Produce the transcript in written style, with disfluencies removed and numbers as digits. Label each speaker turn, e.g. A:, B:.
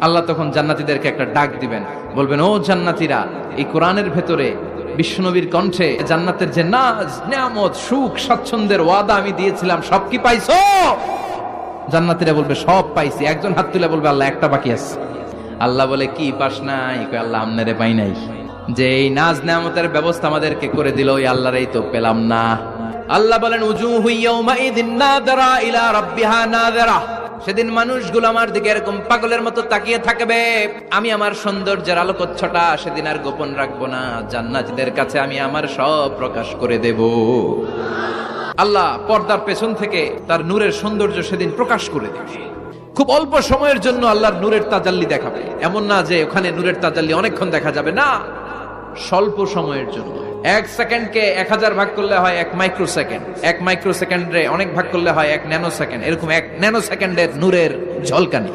A: আল্লাহ তখন জান্নাতীদেরকে একটা ডাক দিবেন, বলবেন, ও জান্নাতীরা, এই কোরআনের ভেতরে বিশ্বনবীর কণ্ঠে জান্নাতের যে নাজ, নিয়ামত, সুখ, স্বাচ্ছন্দ্যের ওয়াদা আমি দিয়েছিলাম, সব কি পাইছো? জান্নাতীরা বলবে, সব পাইছি। একজন হাত তুলে বলবে, আল্লাহ একটা বাকি আছে। আল্লাহ বলে, কি পাস নাই? আল্লাহ আমনেরে পাই নাই। যে এই নাজ নিয়ামতের ব্যবস্থা আমাদেরকে করে দিল, ওই আল্লাহরই তো পেলাম না। আল্লাহ বলেন, উজুহু ইয়াউমাইযিন নাযিরা ইলা রাব্বিহা নাযিরা। সেদিন মানুষগুলো আমার দিকে এরকম পাগলের মতো তাকিয়ে থাকবে। আমি আমার সৌন্দর্যের আলোকচ্ছটা সেদিন আর গোপন রাখবো না। জান্নাতীদের কাছে আমি আমার সব প্রকাশ করে দেব। আল্লাহ পর্দার পেছন থেকে তার নূরের সৌন্দর্য সেদিন প্রকাশ করে দেবে। খুব অল্প সময়ের জন্য আল্লাহর নূরের তাজাল্লি দেখাবে। এমন না যে ওখানে নূরের তাজাল্লি অনেকক্ষণ দেখা যাবে, না, স্বল্প সময়ের জন্য। 1 সেকেন্ডকে 1000 ভাগ করলে হয় 1 মাইক্রো সেকেন্ড, 1 মাইক্রো সেকেন্ডে অনেক ভাগ করলে হয় 1 ন্যানো সেকেন্ড। এরকম 1 ন্যানো সেকেন্ডের নূরের ঝলকানি।